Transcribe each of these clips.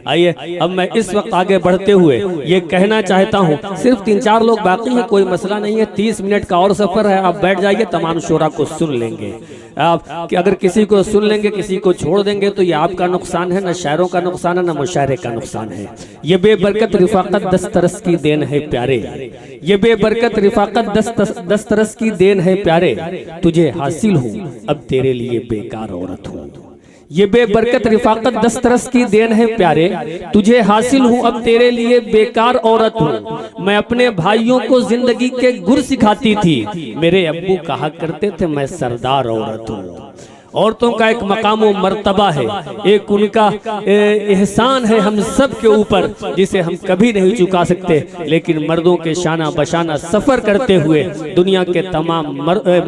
आइए अब मैं इस वक्त आगे बढ़ते हुए ये कहना चाहता हूँ, सिर्फ 3-4 लोग बाकी हैं, कोई मसला नहीं है, 30 मिनट का और सफर है, आप बैठ जाइए, तमाम शोरा को सुन लेंगे आप। कि अगर किसी को सुन लेंगे किसी को छोड़ देंगे तो ये आपका नुकसान है, न शायरों का नुकसान है, न मुशायरे का नुकसान है। ये बेबरकत रिफाकत दस्तरस की देन है प्यारे, ये बेबरकत रिफाकत दस्तरस की देन है प्यारे, तुझे हासिल हूँ अब तेरे लिए बेकार औरत हूँ। ये बेबरकत रिफाकत दस्तरस की देन है प्यारे, तुझे हासिल हूँ अब तेरे लिए बेकार औरत हूँ। मैं अपने भाइयों को जिंदगी के गुर सिखाती थी, मेरे अब्बू कहा करते थे मैं सरदार औरत हूँ। औरतों का एक मकाम व मर्तबा है, एक उनका एहसान है हम सब के ऊपर जिसे हम कभी नहीं चुका सकते। लेकिन मर्दों के शाना बशाना सफ़र करते हुए दुनिया के तमाम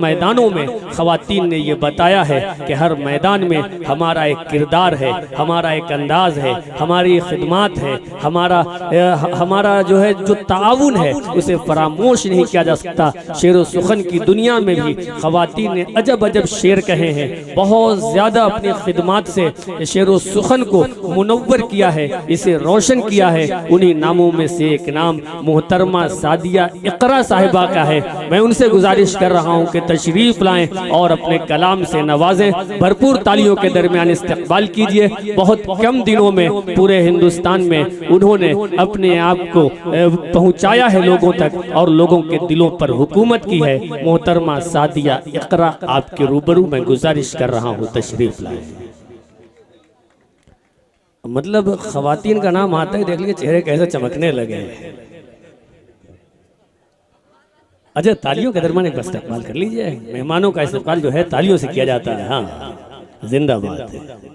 मैदानों में ख़वातीन ने ये बताया है कि हर मैदान में हमारा एक किरदार है, हमारा एक अंदाज है, हमारी खिदमत है, हमारा जो है जो ताउन है उसे फरामोश नहीं किया जा सकता। शेर व सुखन की दुनिया में भी ख़वातीन ने अजब अजब शेर कहे हैं, बहुत ज्यादा अपनी खिदमत से शेर व सुखन को मुनव्वर किया है, इसे रोशन किया है। उन्हीं नामों में से एक नाम मोहतरमा सादिया इकरा साहिबा का है। मैं उनसे गुजारिश कर रहा हूं कि तशरीफ लाएं और अपने कलाम से नवाजें, भरपूर तालियों के दरमियान इस्तकबाल कीजिए। बहुत कम दिनों में पूरे हिंदुस्तान में उन्होंने अपने आप को पहुंचाया है लोगों तक और लोगों के दिलों पर हुकूमत की है। मोहतरमा सादिया इकरा आपके रूबरू में गुजारिश कर रहा हूं, तशरीफ लाए। मतलब खवातीन का नाम आता है, देख लीजिए चेहरे कैसे चमकने लगे। अच्छा तालियों के दरमियान एक इस्तकबाल कर लीजिए। मेहमानों का इस्तकबाल जो है तालियों से किया जाता है। हाँ जिंदाबाद है।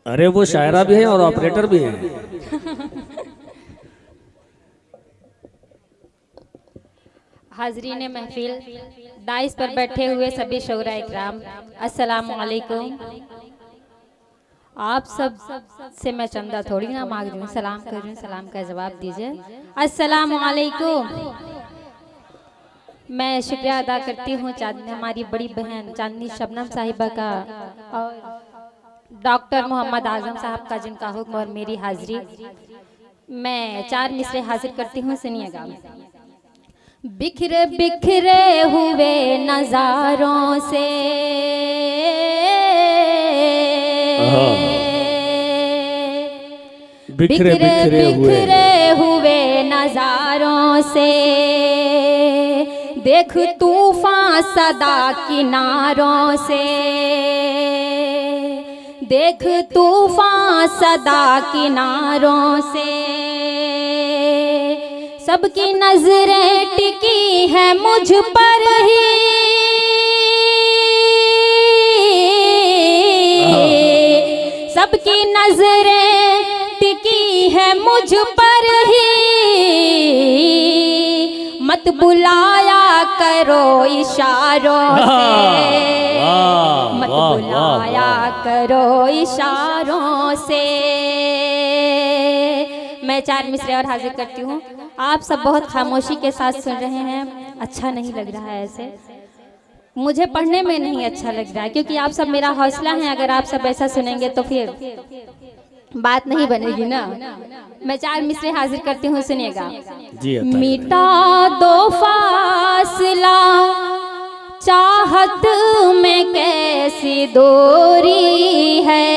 अरे वो शायरा भी है और ऑपरेटर भी है। हाजरीन महफिल, दाइस पर बैठे हुए सभी शोरा इकराम, अस्सलाम वालेकुम। आप सब से मैं चंदा थोड़ी ना मांग रही हूँ, सलाम कर रही हूँ, सलाम का जवाब दीजिए। अस्सलाम वालेकुम। मैं शुक्रिया अदा करती हूँ हमारी बड़ी बहन चांदनी शबनम साहिबा का और डॉक्टर मोहम्मद आजम साहब का, जिनका हुक्म और मेरी हाजिरी। मैं 4 मिसरे हाजिर करती हूँ, सुनिएगा। बिखरे बिखरे हुए नजारों से बिखरे बिखरे हुए नजारों से देख तूफान सदा किनारों से, देख तूफान सदा किनारों से, सबकी नजरें टिकी है मुझ पर ही, सबकी नजरें टिकी है मुझ पर ही। मत बुलाया करो इशारों से, मत बुलाया करो इशारों से। मैं 4 मिसरे और हाजिर करती हूँ। आप सब बहुत खामोशी के साथ सुन रहे हैं, अच्छा नहीं लग रहा है ऐसे, मुझे पढ़ने में नहीं अच्छा लग रहा है, क्योंकि आप सब मेरा हौसला है। अगर आप सब ऐसा सुनेंगे तो फिर बात नहीं बनेगी ना। मैं 4 मिसरे हाजिर करती हूँ, सुनिएगा। मिटा दो फासला चाहत में कैसी दूरी है,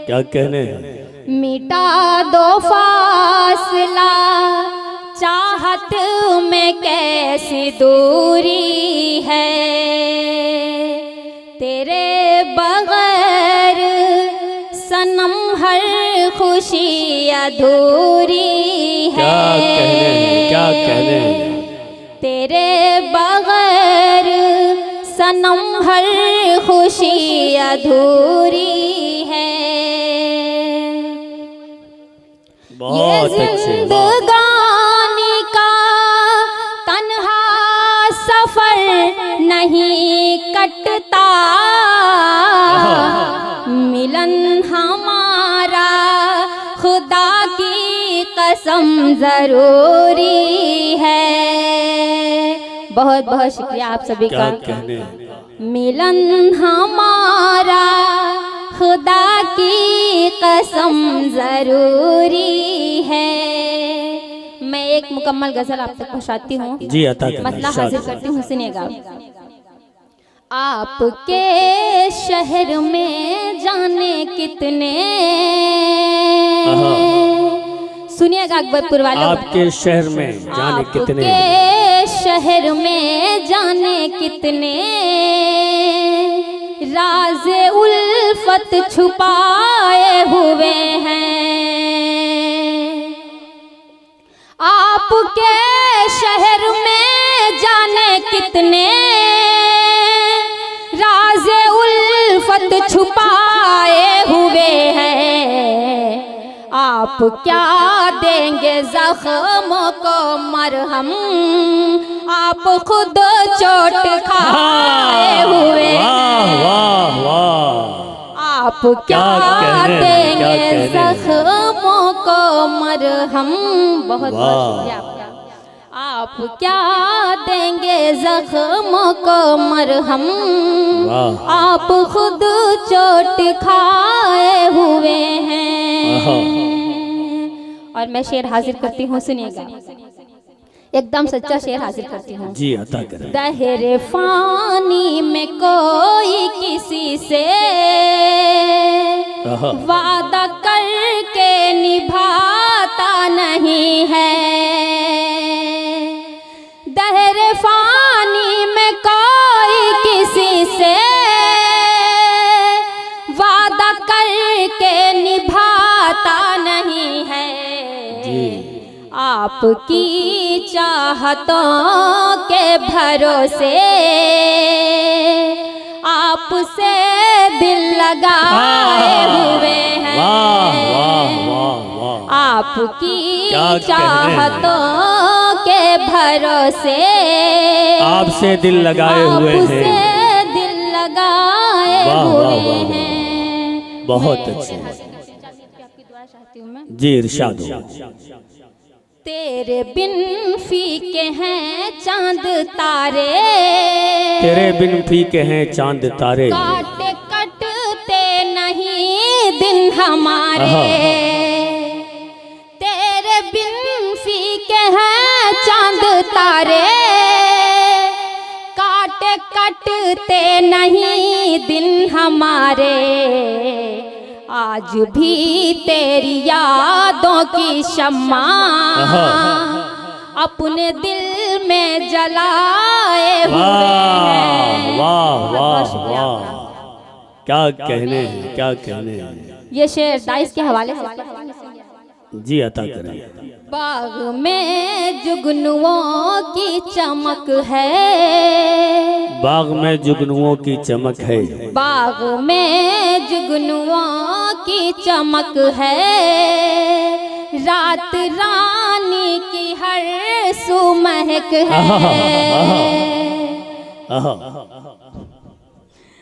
क्या कहने। मिटा दो फासला चाहत में कैसी दूरी है, तेरे बगैर सनम हर खुशी अधूरी है। क्या कहने, तेरे बगैर सनम हर खुशी अधूरी है। बहुत जिंदगानी का तन्हा सफर नहीं कटता मिलन हमारा खुदा की कसम जरूरी है। बहुत बहुत शुक्रिया आप सभी का। मिलन हमारा खुदा की कसम जरूरी है। मैं एक मुकम्मल गजल आप तक पहुंचाती हूँ। जी अता करें। मतलब हाजिर करती हूँ, सुनिएगा। आपके शहर में जाने कितने, सुनिएगा अकबरपुर वालों, आपके शहर में जाने कितने, आपके शहर में जाने कितने राज उल्फत छुपाए हुए हैं। आपके शहर में जाने कितने राज उल्फत छुपाए हुए हैं। आप क्या देंगे जख्मों को मरहम, आप खुद चोट खाए हुए हैं। वाह वाह। आप क्या देंगे जख्मों को मरहम। बहुत बहुत शुक्रिया आपका। आप क्या देंगे जख्मों को मरहम, आप खुद चोट खाए हुए हैं। और मैं शेर हाजिर करती हूँ, सुनिएगा। एकदम सच्चा शेर हाजिर करती हूँ। जी अता करें। दहरे फानी में कोई किसी से वादा करके निभाता नहीं है। दहरे फानी में कोई किसी से वादा करके निभाता नहीं है। आपकी चाहतों के भरोसे आपसे दिल लगाए हुए हैं। आपकी चाहतों के भरोसे आपसे दिल लगाए हुए हैं। आपसे दिल लगाए हुए हैं। बहुत अच्छे। जी इरशाद हो। तेरे बिन फीके हैं चांद तारे, तेरे बिन फीके हैं चांद तारे, काटे कटते नहीं दिन हमारे। तेरे बिन फीके हैं चांद तारे, काटे कटते नहीं दिन हमारे। आज भी तेरी यादों की शम्मा अपने दिल में जलाए हुए हैं। वाह वाह वाह। क्या कहने हैं, क्या कहने हैं। ये शेर दाइस के हवाले से। जी अता करें। बाग में जुगनुओं की चमक है, बाग में जुगनुओं की चमक है, बाग में जुगनुओं की चमक है। रात रानी की हर सू महक है।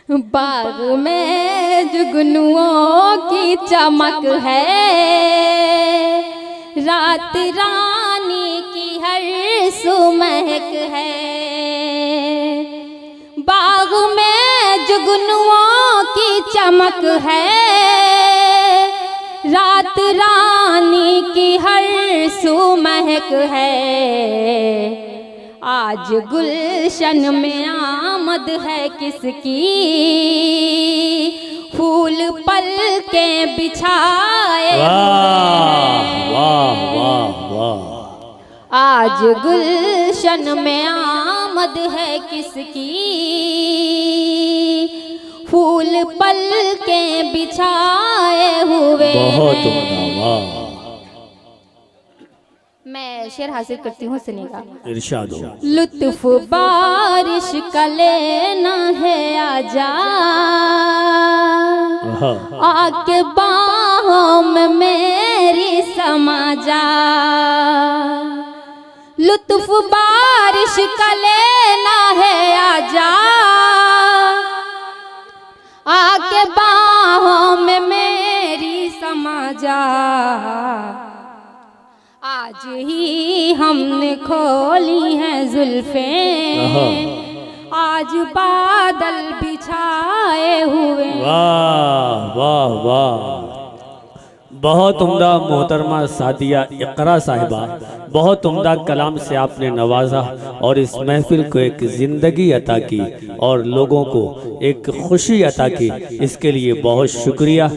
बाग में जुगनुओं की चमक है। रात रानी की हर सू महक है। बाग में जुगनुओं की चमक है। रात रानी की हर सू महक है। आज गुलशन में आमद है किसकी, फूल पल के बिछाए। वाह वाह वाह। आज गुलशन में आमद है किसकी, फूल पल के बिछाए हुए। बहुत वाह। मैं शेर हासिल करती हूँ, सुनिएगा। इरशाद हो। लुत्फ बारिश का लेना है आजा, आके बाहों में मेरी समा जा। लुत्फ बारिश का लेना है आजा, ही हमने खोली हैं जुल्फें, आज बादल बिछाए हुए। वाह वाह वाह, बहुत उम्दा मोहतरमा सादिया इकरा साहिबा, बहुत उम्दा कलाम से आपने नवाजा और इस महफिल को एक ज़िंदगी अता की और लोगों को एक खुशी अता की, इसके लिए बहुत शुक्रिया।